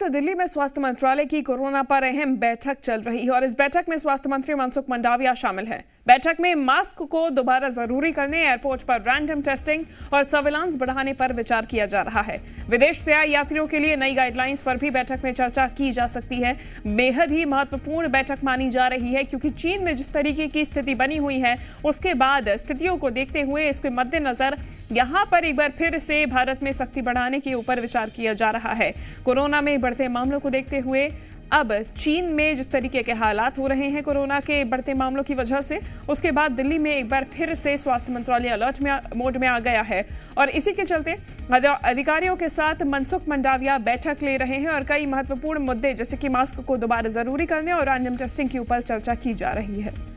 तो दिल्ली में स्वास्थ्य मंत्रालय की कोरोना पर अहम बैठक चल रही है और इस बैठक में स्वास्थ्य मंत्री मनसुख मंडाविया शामिल हैं। बैठक में मास्क को दोबारा जरूरी करने, एयरपोर्ट पर रैंडम टेस्टिंग और सर्विलांस बढ़ाने पर विचार किया जा रहा है। विदेश से आए यात्रियों के लिए नई गाइडलाइंस पर भी बैठक में चर्चा की जा सकती है। बेहद ही महत्वपूर्ण बैठक मानी जा रही है क्योंकि चीन में जिस तरीके की स्थिति बनी हुई है उसके बाद स्थितियों को देखते हुए इसके मद्देनजर यहाँ पर एक बार फिर से भारत में सख्ती बढ़ाने के ऊपर विचार किया जा रहा है। कोरोना में बढ़ते मामलों को देखते हुए अब चीन में जिस तरीके के हालात हो रहे हैं कोरोना के बढ़ते मामलों की वजह से, उसके बाद दिल्ली में एक बार फिर से स्वास्थ्य मंत्रालय अलर्ट मोड में आ गया है और इसी के चलते अधिकारियों के साथ मनसुख मंडाविया बैठक ले रहे हैं और कई महत्वपूर्ण मुद्दे जैसे कि मास्क को दोबारा जरूरी करने और रैंडम टेस्टिंग के ऊपर चर्चा की जा रही है।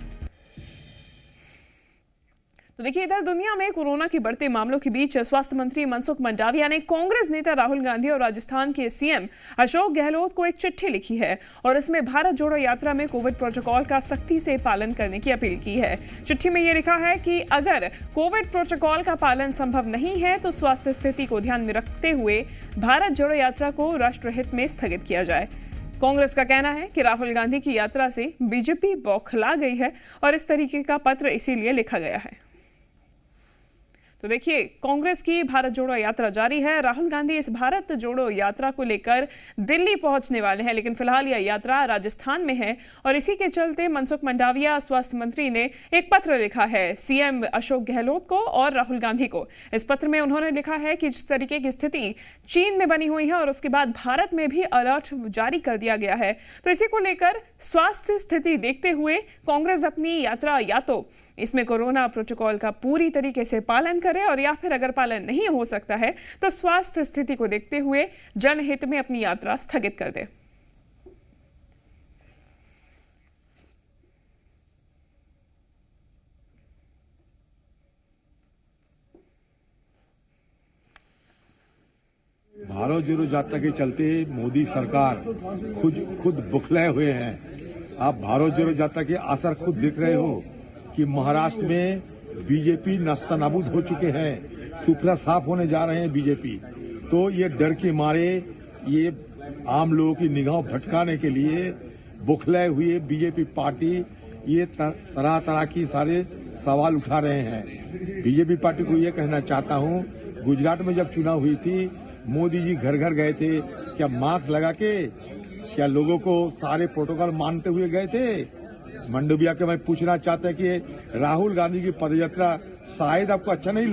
तो देखिए, इधर दुनिया में कोरोना के बढ़ते मामलों के बीच स्वास्थ्य मंत्री मनसुख मंडाविया ने कांग्रेस नेता राहुल गांधी और राजस्थान के सीएम अशोक गहलोत को एक चिट्ठी लिखी है और इसमें भारत जोड़ो यात्रा में कोविड प्रोटोकॉल का सख्ती से पालन करने की अपील की है। चिट्ठी में यह लिखा है कि अगर कोविड प्रोटोकॉल का पालन संभव नहीं है तो स्वास्थ्य स्थिति को ध्यान में रखते हुए भारत जोड़ो यात्रा को राष्ट्रहित में स्थगित किया जाए। कांग्रेस का कहना है कि राहुल गांधी की यात्रा से बीजेपी बौखला गई है और इस तरीके का पत्र इसीलिए लिखा गया है। तो देखिए, कांग्रेस की भारत जोड़ो यात्रा जारी है। राहुल गांधी इस भारत जोड़ो यात्रा को लेकर दिल्ली पहुंचने वाले हैं, लेकिन फिलहाल यह यात्रा राजस्थान में है और इसी के चलते मनसुख मंडाविया स्वास्थ्य मंत्री ने एक पत्र लिखा है सीएम अशोक गहलोत को और राहुल गांधी को। इस पत्र में उन्होंने लिखा है कि जिस तरीके की स्थिति चीन में बनी हुई है और उसके बाद भारत में भी अलर्ट जारी कर दिया गया है, तो इसी को लेकर स्वास्थ्य स्थिति देखते हुए कांग्रेस अपनी यात्रा या तो इसमें कोरोना प्रोटोकॉल का पूरी तरीके से पालन करे और या फिर अगर पालन नहीं हो सकता है तो स्वास्थ्य स्थिति को देखते हुए जनहित में अपनी यात्रा स्थगित कर दे। भारत जोड़ो यात्रा के चलते मोदी सरकार खुद बुखलाए हुए हैं। आप भारत जोड़ो यात्रा के असर खुद देख रहे हो कि महाराष्ट्र में बीजेपी नस्तनाबूद हो चुके हैं, सुपड़ा साफ होने जा रहे हैं बीजेपी। तो ये डर के मारे ये आम लोगों की निगाह भटकाने के लिए बुखलाए हुए बीजेपी पार्टी ये तरह तरह की सारे सवाल उठा रहे हैं। बीजेपी पार्टी को ये कहना चाहता हूँ, गुजरात में जब चुनाव हुई थी मोदी जी घर घर गए थे, क्या मास्क लगा के क्या लोगों को सारे प्रोटोकॉल मानते हुए गए थे? मंडविया के मैं पूछना चाहता है कि राहुल गांधी की पदयात्रा शायद आपको अच्छा नहीं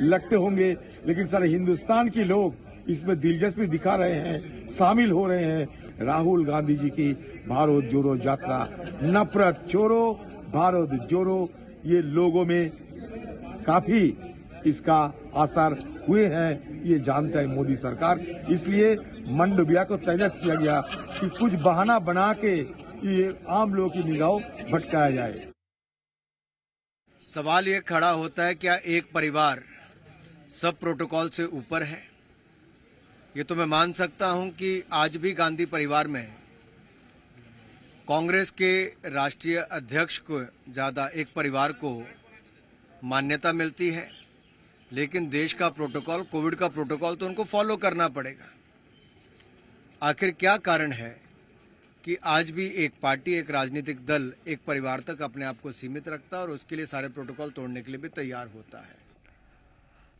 लगते होंगे, लेकिन सारे हिंदुस्तान के लोग इसमें दिलचस्पी दिखा रहे हैं, शामिल हो रहे हैं। राहुल गांधी जी की भारत जोड़ो यात्रा, नफरत छोड़ो भारत जोड़ो, ये लोगों में काफी इसका असर हुए हैं, ये जानता है मोदी सरकार। इसलिए मंडविया को तैनात किया गया कि कुछ बहाना बना के ये आम लोगों की निगाह भटकाया जाए। सवाल ये खड़ा होता है, क्या एक परिवार सब प्रोटोकॉल से ऊपर है? ये तो मैं मान सकता हूं कि आज भी गांधी परिवार में कांग्रेस के राष्ट्रीय अध्यक्ष को ज़्यादा एक परिवार को मान्यता मिलती है, लेकिन देश का प्रोटोकॉल, कोविड का प्रोटोकॉल तो उनको फॉलो करना पड़ेगा। आखिर क्या कारण है कि आज भी एक पार्टी, एक राजनीतिक दल एक परिवार तक अपने आप को सीमित रखता है और उसके लिए सारे प्रोटोकॉल तोड़ने के लिए भी तैयार होता है?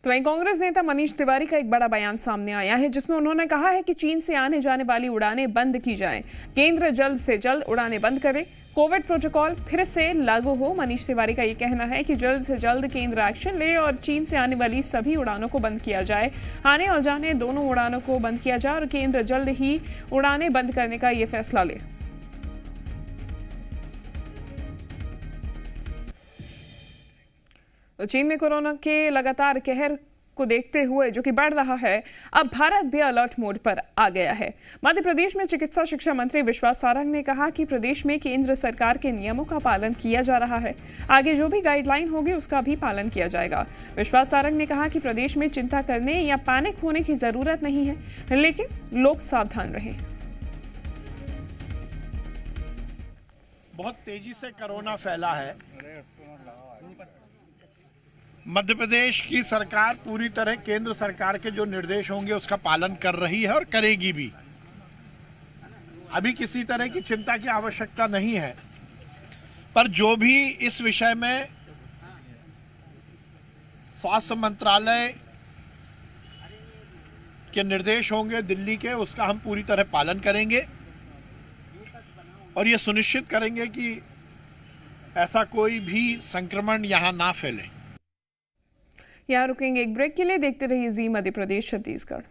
तो वहीं कांग्रेस नेता मनीष तिवारी का एक बड़ा बयान सामने आया है जिसमें उन्होंने कहा है कि चीन से आने जाने वाली उड़ानें बंद की जाएं, केंद्र जल्द से जल्द उड़ानें बंद करे, कोविड प्रोटोकॉल फिर से लागू हो। मनीष तिवारी का ये कहना है कि जल्द से जल्द केंद्र एक्शन ले और चीन से आने वाली सभी उड़ानों को बंद किया जाए, आने और जाने दोनों उड़ानों को बंद किया जाए और केंद्र जल्द ही उड़ानें बंद करने का ये फैसला ले। तो चीन में कोरोना के लगातार कहर को देखते हुए जो कि बढ़ रहा है, अब भारत भी अलर्ट मोड पर आ गया है। मध्य प्रदेश में चिकित्सा शिक्षा मंत्री विश्वास सारंग ने कहा कि प्रदेश में केंद्र सरकार के नियमों का पालन किया जा रहा है, आगे जो भी गाइडलाइन होगी उसका भी पालन किया जाएगा। विश्वास सारंग ने कहा कि प्रदेश में चिंता करने या पैनिक होने की जरूरत नहीं है, लेकिन लोग सावधान रहें। बहुत तेजी से कोरोना फैला है। मध्य प्रदेश की सरकार पूरी तरह केंद्र सरकार के जो निर्देश होंगे उसका पालन कर रही है और करेगी भी। अभी किसी तरह की चिंता की आवश्यकता नहीं है, पर जो भी इस विषय में स्वास्थ्य मंत्रालय के निर्देश होंगे दिल्ली के, उसका हम पूरी तरह पालन करेंगे और ये सुनिश्चित करेंगे कि ऐसा कोई भी संक्रमण यहां ना फैले। यहाँ रुकेंगे एक ब्रेक के लिए। देखते रहिए जी मध्य प्रदेश छत्तीसगढ़।